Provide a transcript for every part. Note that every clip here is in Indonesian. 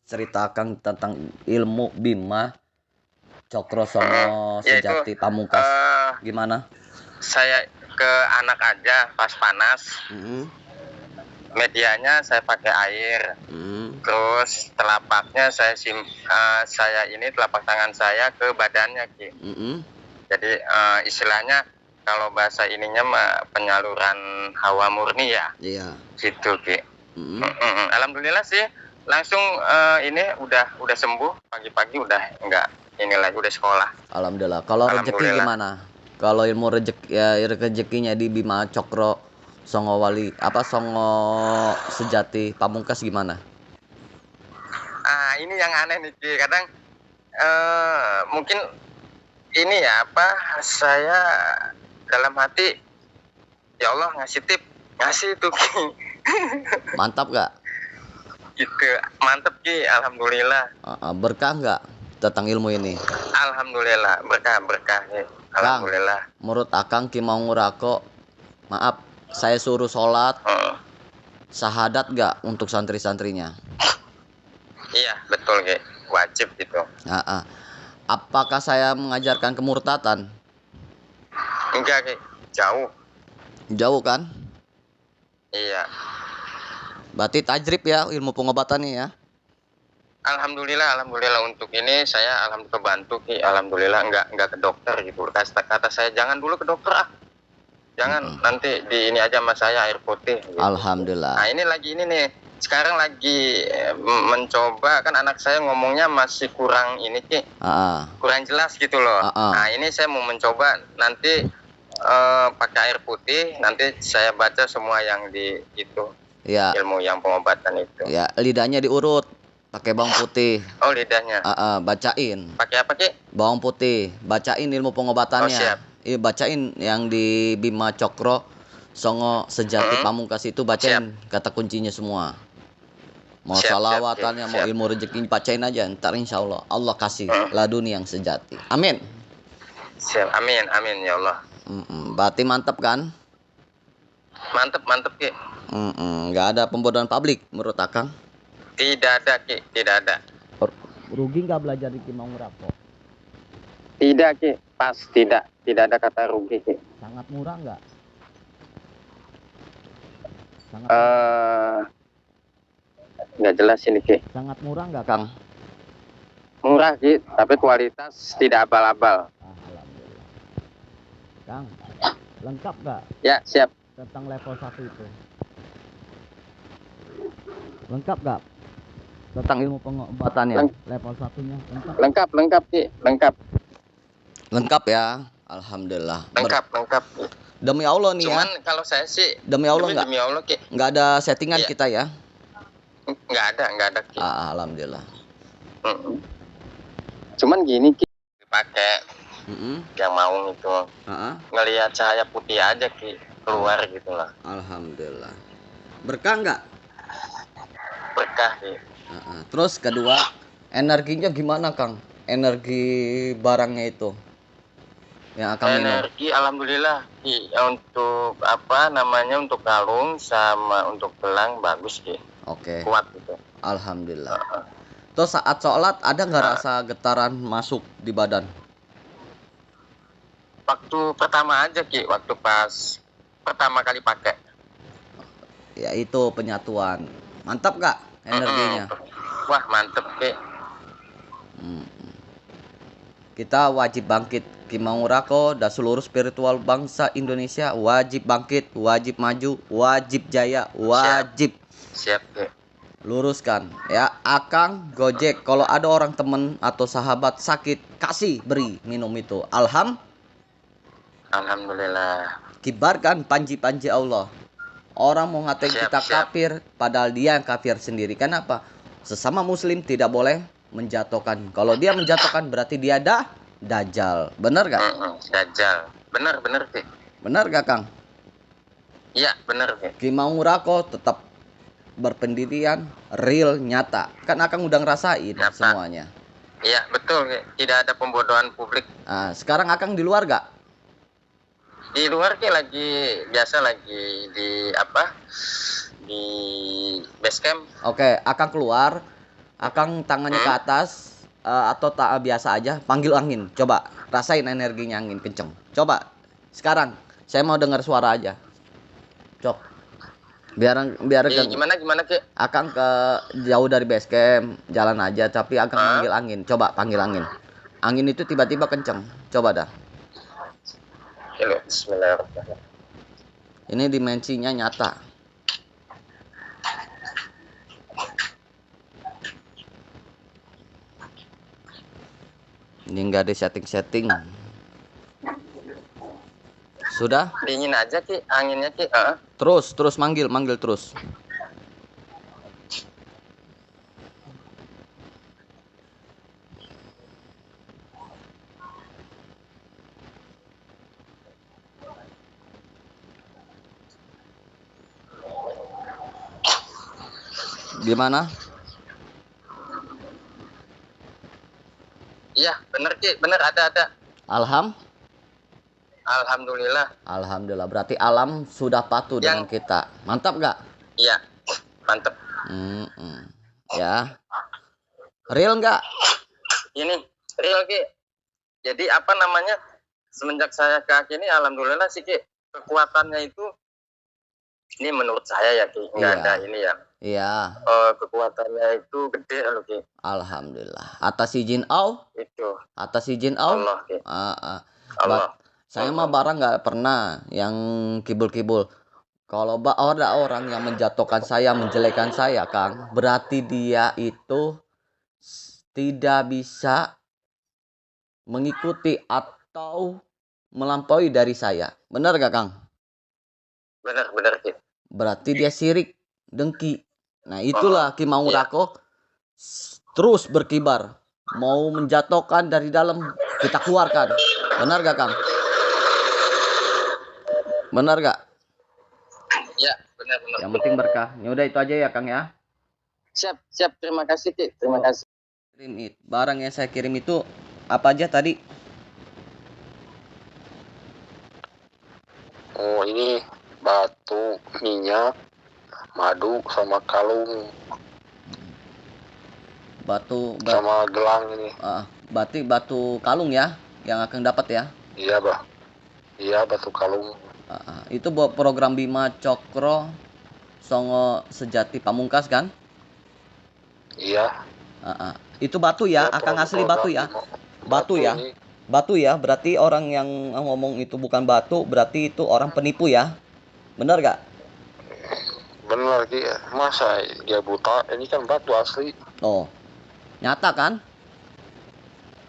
ceritakan tentang ilmu Bima Cokrosono Yaitu Sejati Pamungkas. Gimana? saya ke anak aja pas panas. Medianya saya pakai air. Terus telapaknya saya ini telapak tangan saya ke badannya, Ki. Jadi istilahnya kalau bahasa ininya penyaluran hawa murni ya. Iya. Gitu, Ki. Alhamdulillah sih langsung ini udah sembuh, pagi-pagi udah enggak ini lagi, udah sekolah. Alhamdulillah. Kalau rezeki gimana? Kalau ilmu rezekinya di Bima Cokro Songo Wali Songo Sejati Pamungkas gimana? Ini yang aneh nih, Ki. Kadang mungkin ini ya saya dalam hati ya Allah ngasih tuh, Ki. Mantap gak? Gitu, mantep, Ki. Alhamdulillah. Berkah nggak tentang ilmu ini? Alhamdulillah, berkah Ki. Alhamdulillah. Kang, menurut Akang Ki mau ngurako, maaf, saya suruh sholat, sahadat gak untuk santri-santrinya? Iya, betul, Ki. Wajib gitu. Apakah saya mengajarkan kemurtatan? Enggak, Ki. Jauh kan? Iya. Berarti tajrib ya ilmu pengobatannya ya? Alhamdulillah untuk ini saya alhamdulillah kebantu, Ki. Alhamdulillah enggak ke dokter gitu. Kata saya jangan dulu ke dokter Jangan nanti di ini aja sama saya air putih gitu. Alhamdulillah. Nah, ini nih. Sekarang lagi mencoba, kan anak saya ngomongnya masih kurang ini, Ki. Kurang jelas gitu loh. Nah, ini saya mau mencoba nanti pakai air putih, nanti saya baca semua yang di itu. Ya. Ilmu yang pengobatan itu. Ya, lidahnya diurut pakai bawang putih. Oh, lidahnya. Bacain. Pakai apa, Ki? Bawang putih. Bacain ilmu pengobatannya. Oh, siap. Iya, bacain yang di Bima Cokro Songo Sejati Pamungkas itu, bacain kata kuncinya semua. Mau salawatannya, mau ilmu rezeki, bacain aja. Ntar insya Allah kasih laduni yang sejati. Amin. Siap, amin ya Allah. Berarti mantap kan? Mantep, Ki. Nggak ada pembodohan publik menurut Akang? Tidak ada, Ki. Tidak ada. Rugi nggak belajar di Ki mau ngerapok? Tidak, Ki. Pas, tidak ada kata rugi, Ki. Sangat murah nggak? Nggak jelas ini, Ki. Sangat murah nggak, Kang? Murah, Ki, tapi kualitas tidak abal-abal. Alhamdulillah. Kang, lengkap nggak? Ya, siap. Tentang level 1 itu. Lengkap nggak? Tentang ilmu pengobatannya, level 1-nya lengkap? Lengkap, Ki. Lengkap ya. Alhamdulillah. Lengkap. Demi Allah nih. Cuman kalau saya sih demi Allah Ki. Nggak ada settingan kita ya? Nggak ada, Ki. Alhamdulillah. Cuman gini, Ki, dipakai yang mau itu ngelihat cahaya putih aja, Ki, keluar gitu lah. Alhamdulillah. Berkah nggak? Berkah, Ki. Terus kedua, energinya gimana, Kang? Energi barangnya itu yang akan energi minum. Alhamdulillah, Ki. Untuk untuk kalung sama untuk gelang bagus, Ki. Oke. Kuat gitu. Alhamdulillah. Terus saat sholat ada nggak rasa getaran masuk di badan? Waktu pertama aja, Ki. Waktu pas pertama kali pakai. Ya itu penyatuan. Mantap nggak energinya? Wah, mantep, Ki. Kita wajib bangkit. Ki Mangurako dan seluruh spiritual bangsa Indonesia wajib bangkit, wajib maju, wajib jaya, wajib. Siap, Ki. Luruskan ya. Akang Gojek kalau ada orang temen atau sahabat sakit, kasih beri minum itu. Alhamdulillah. Kibarkan panji-panji Allah. Orang mau ngatain kita kafir, padahal dia yang kafir sendiri. Kenapa? Sesama muslim tidak boleh menjatuhkan. Kalau dia menjatuhkan berarti dia dajjal. Benar gak? Dajjal. Benar, Ki. Benar gak, Kang? Iya, benar, Ki. Ki Mangurako tetap berpendirian, real, nyata. Kan Akang udah ngerasain semuanya. Iya, betul, Ki. Tidak ada pembodohan publik. Sekarang Akang di luar gak? Di luar, Ki, lagi di base camp. Oke, Akang keluar. Akang tangannya ke atas atau tak biasa aja, panggil angin. Coba rasain energinya angin kenceng. Coba sekarang saya mau dengar suara aja. Cok. Biar gimana Ki? Akang ke jauh dari base camp, jalan aja tapi Akang panggil angin. Coba panggil angin. Angin itu tiba-tiba kenceng. Coba dah. Bismillahirrahmanirrahim. Ini dimensinya nyata. Ini enggak ada setting-setting. Sudah? Dingin aja Ki, anginnya Ki. Terus manggil terus. Gimana? Iya, bener Ki, bener ada. Alhamdulillah. Berarti alam sudah patuh dengan kita. Mantap nggak? Iya, mantap. Ya. Real nggak? Ini real Ki. Jadi apa namanya? Semenjak saya ke Aki ini, alhamdulillah sih Ki, kekuatannya itu ini menurut saya ya Ki, nggak ada ini ya. Iya. Kekuatannya itu gede loh Ki. Alhamdulillah. Atas izin Allah. Itu. Atas izin Allah. Ki. Allah. Saya mah barang nggak pernah yang kibul-kibul. Kalau ada orang yang menjatuhkan saya, menjelekan saya, Kang, berarti dia itu tidak bisa mengikuti atau melampaui dari saya. Benar gak, Kang? Benar, Ki. Berarti dia sirik, dengki. Nah, itulah Ki Maung Rako terus berkibar. Mau menjatuhkan dari dalam, kita keluarkan. Benar gak, Kang? Benar gak? Ya, benar. Yang penting berkah. Ya udah itu aja ya, Kang ya. Siap. Terima kasih, Ki. Terima kasih. Barang yang saya kirim itu apa aja tadi? Oh, ini batu, minyak, madu, sama kalung. Sama gelang ini. Batu kalung ya, yang akan dapat ya? Iya, Bah. Iya, batu kalung. Itu buat program Bima Cokro Songo Sejati Pamungkas kan? Iya. Itu batu ya, akan asli batu ya? Batu ya? Ini. Batu ya, berarti orang yang ngomong itu bukan batu, berarti itu orang penipu ya? Benar gak? Benar, Ki. Masa dia buta? Ini kan batu asli. Oh, nyata kan?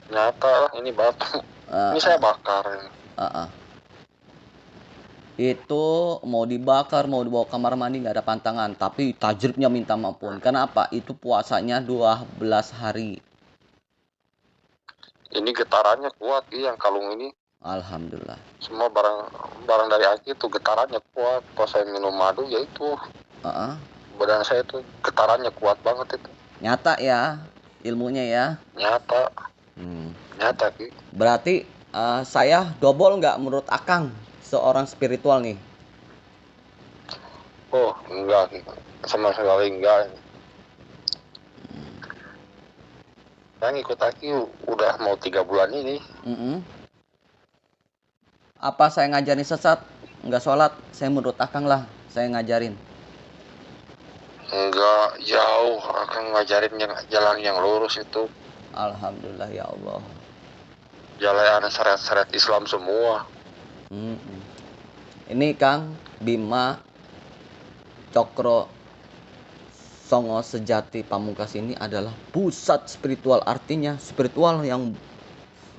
Nyata lah, ini batu. Ini saya bakar. Itu mau dibakar, mau dibawa kamar mandi nggak ada pantangan. Tapi tajribnya minta ampun. Kenapa? Itu puasanya 12 hari. Ini getarannya kuat, yang kalung ini. Alhamdulillah. Semua barang dari Aki itu getarannya kuat. Pas saya minum madu ya itu. Badan saya itu getarannya kuat banget itu. Nyata ya ilmunya ya. Nyata. Nyata Ki. Berarti saya double nggak menurut Akang seorang spiritual nih? Oh enggak, sama sekali enggak. Saya ngikut Aki udah mau 3 bulan ini. Apa saya ngajarin sesat? Enggak sholat? Saya menurut Akang lah, saya ngajarin. Enggak, jauh. Akang ngajarin jalan yang lurus itu. Alhamdulillah ya Allah. Jalan seret-seret Islam semua. Ini Kang Bima Cokro Songo Sejati Pamungkas ini adalah pusat spiritual. Artinya spiritual yang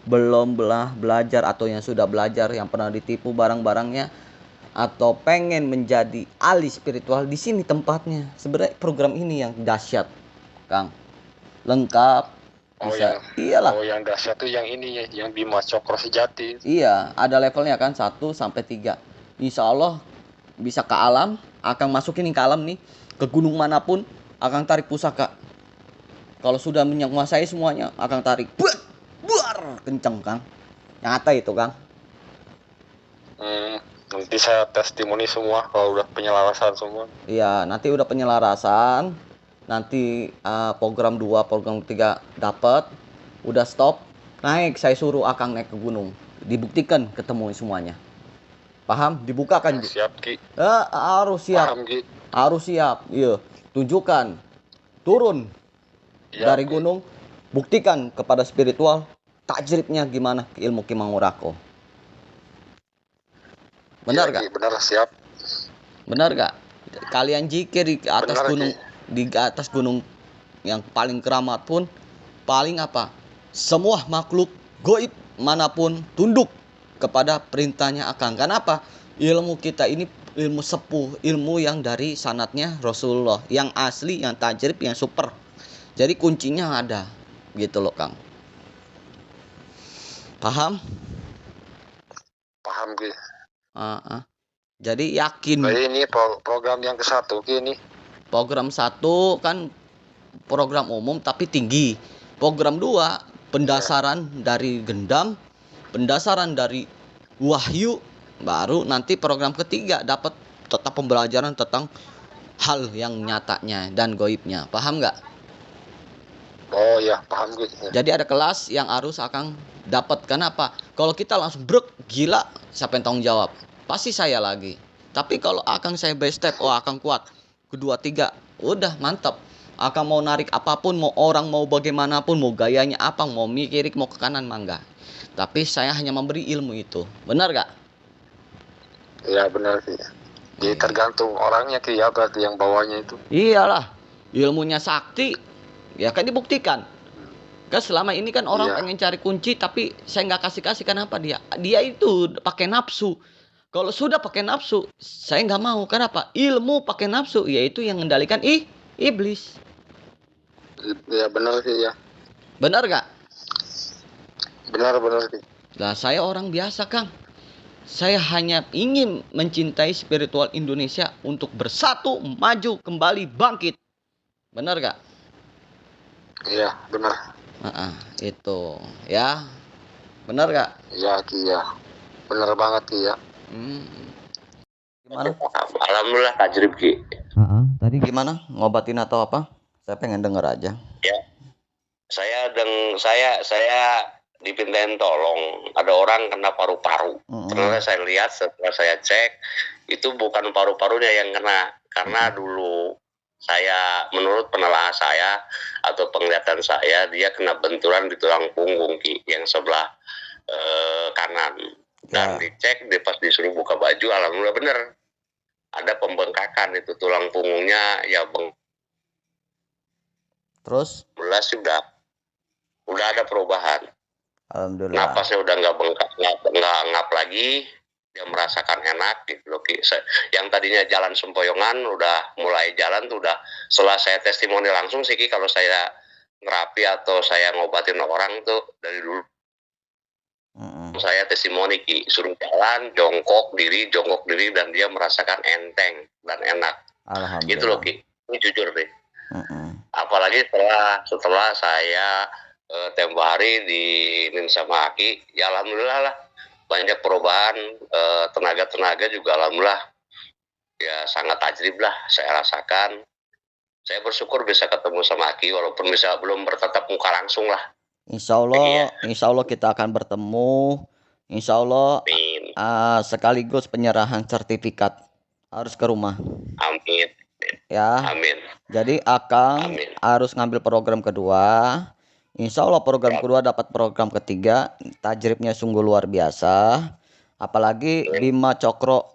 belum belajar atau yang sudah belajar, yang pernah ditipu barang-barangnya, atau pengen menjadi ahli spiritual, di sini tempatnya. Sebenarnya program ini yang dahsyat, Kang. Lengkap. Bisa. Iyalah. Oh, yang dahsyat tuh yang ini, yang Bima Cokro Sejati. Iya, ada levelnya kan 1 sampai 3. Insya Allah bisa ke alam, akan masukin ke alam nih, ke gunung manapun, akan tarik pusaka. Kalau sudah menguasai semuanya, akan tarik. Buar, kenceng Kang. Nyata itu Kang. Nanti saya testimoni semua kalau udah penyelarasan semua. Iya, nanti udah penyelarasan. nanti program 2, program 3 dapat, udah stop, naik, saya suruh Akang naik ke gunung, dibuktikan ketemu semuanya. Paham? Dibuka kan? Siap Ki. Harus siap. Paham Ki. Harus siap. Iya, tunjukkan. Turun Ya, dari gunung, buktikan kepada spiritual tajribnya gimana ilmu Ki Mangurako. Benar gak? Benar, siap. Benar gak? Kalian jikir di atas benar, gunung, di atas gunung yang paling keramat pun, paling apa? Semua makhluk goib manapun tunduk kepada perintahnya Akang. Kenapa? Ilmu kita ini ilmu sepuh, ilmu yang dari sanatnya Rasulullah, yang asli, yang tajrib, yang super. Jadi kuncinya ada, gitu loh Kang. Paham? Paham Ki. Jadi yakin. Jadi ini program yang ke-1 Ki ini. Program 1 kan program umum tapi tinggi. Program 2 pendasaran dari gendam, pendasaran dari wahyu, baru nanti program ketiga dapat tetap pembelajaran tentang hal yang nyatanya dan goibnya. Paham nggak? Oh iya, paham Ki. Jadi ada kelas yang harus Akang dapat. Kenapa? Kalau kita langsung brek, gila, siapa yang tanggung jawab? Pasti saya lagi. Tapi kalau Akang saya by step, oh Akang kuat. Kedua, tiga, udah mantap. Akang mau narik apapun, mau orang, mau bagaimanapun, mau gayanya apa, mau mikirik, mau ke kanan, mangga. Tapi saya hanya memberi ilmu itu. Benar gak? Iya benar Ki. Jadi tergantung orangnya Ki ya, berarti yang bawanya itu. Iyalah, ilmunya sakti, ya kan dibuktikan. Kan selama ini kan orang pengen cari kunci, tapi saya nggak kasih kenapa dia itu pakai nafsu. Kalau sudah pakai nafsu, saya nggak mau. Kenapa? Ilmu pakai nafsu, yaitu yang mengendalikan iblis. Ya benar Ki ya. Benar gak? Benar Ki. Nah, saya orang biasa Kang. Saya hanya ingin mencintai spiritual Indonesia untuk bersatu, maju, kembali, bangkit. Benar gak? Iya benar. Itu ya. Benar gak? Iya Ki ya. Benar banget Ki ya. Gimana? Alhamdulillah tajrib Ki. Tadi gimana? Ngobatin atau apa? Saya pengen denger aja. Ya. Saya dipintain tolong. Ada orang kena paru-paru. Terus saya lihat setelah saya cek itu bukan paru-parunya yang kena, karena dulu menurut penelaahan saya atau penglihatan saya, dia kena benturan di tulang punggung Ki, yang sebelah kanan. Dan dicek, pas disuruh buka baju, alhamdulillah bener ada pembengkakan itu tulang punggungnya ya Terus? Udah ada perubahan. Alhamdulillah. Napasnya udah nggak ngap lagi, dia merasakan enak gitu loh Ki. Yang tadinya jalan sempoyongan udah mulai jalan tuh, udah setelah saya testimoni langsung sih Ki. Kalau saya ngerapi atau saya ngobatin orang tuh dari dulu saya testimoni Ki, suruh jalan, jongkok diri, dan dia merasakan enteng dan enak. Alhamdulillah. Gitu loh Ki, ini jujur deh. Apalagi setelah saya tempo hari diinin sama Aki, ya alhamdulillah lah, banyak perubahan, tenaga juga alhamdulillah ya sangat tajrib lah saya rasakan. Saya bersyukur bisa ketemu sama Aki walaupun bisa belum bertatap muka langsung lah. Insya Allah kita akan bertemu. Insya Allah sekaligus penyerahan sertifikat harus ke rumah. Amin. Ya. Amin. Jadi Akang harus ngambil program kedua. Insya Allah program kedua dapat program ketiga. Tajribnya sungguh luar biasa. Apalagi Bima Cokro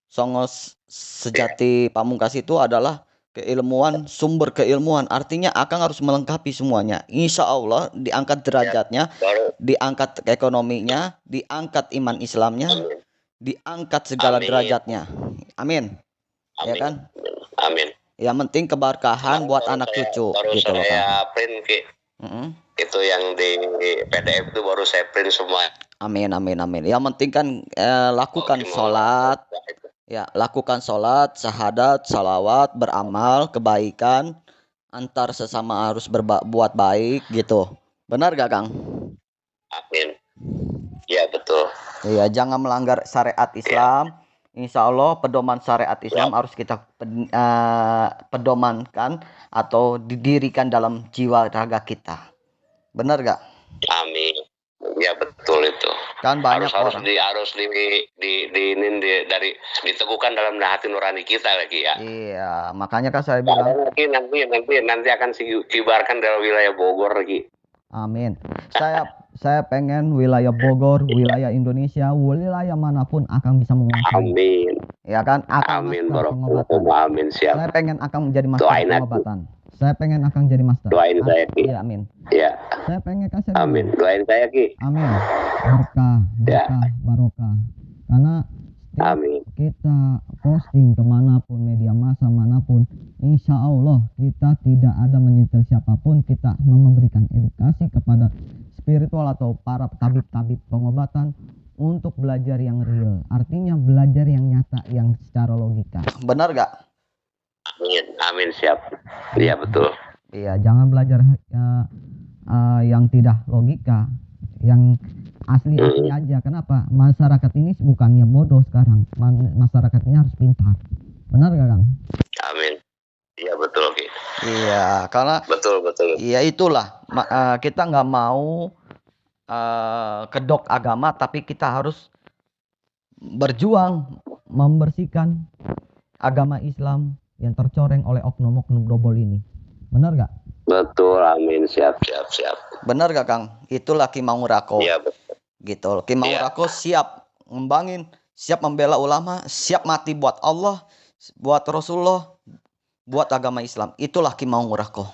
Songo Sejati Pamungkas itu adalah keilmuan, sumber keilmuan. Artinya Akang harus melengkapi semuanya. Insya Allah diangkat derajatnya, diangkat ekonominya, diangkat iman Islamnya, diangkat segala derajatnya. Amin. Ya kan? Amin. Yang penting keberkahan buat anak cucu. Baru gitu loh, saya print Ki. Itu yang di PDF itu baru saya print semua. Amin. Yang penting kan lakukan sholat. Ya, lakukan sholat, syahadat, salawat, beramal, kebaikan, antar sesama harus berbuat baik gitu. Benar gak Kang? Amin. Ya betul. Iya, jangan melanggar syariat Islam. insya Allah pedoman syariat Islam harus kita pedomankan atau didirikan dalam jiwa raga kita. Benar gak? Amin. Ya betul itu. Kan banyak harus orang. Diteguhkan dalam hati nurani kita lagi ya. Iya, makanya kan saya bilang nanti akan dikibarkan dalam wilayah Bogor lagi. Amin. Saya pengen wilayah Bogor, wilayah Indonesia, wilayah manapun akan bisa menguasai. Amin. Ya kan? Amin. Amin. Siap. Saya pengen akan menjadi master pengobatan. Saya pengen akan jadi master. Doain saya Ki. Iya, amin. Iya. Saya pengen kasih. Amin. Doain saya Ki. Amin. Barokah. Karena amin. Kita posting kemanapun, media massa manapun, insya Allah kita tidak ada menyentil siapapun. Kita memberikan edukasi kepada spiritual atau para tabib-tabib pengobatan untuk belajar yang real. Artinya belajar yang nyata, yang secara logika. Benar gak? Amin, siap. Iya betul. Iya, jangan belajar yang tidak logika, yang asli aja. Kenapa? Masyarakat ini bukannya bodoh sekarang. Masyarakat ini harus pintar. Benar gak, Kang? Amin. Iya betul, Ki. Iya, karena betul. Iya itulah. Kita nggak mau kedok agama, tapi kita harus berjuang membersihkan agama Islam yang tercoreng oleh oknum-oknum dobol ini. Benar gak? Betul, amin. Siap. Benar gak, Kang? Itulah Ki Mangun Rako. Iya, betul. Gitu. Ki Mangun Rako siap ngembangin, siap membela ulama, siap mati buat Allah, buat Rasulullah, buat agama Islam. Itulah Ki Mangun Rako.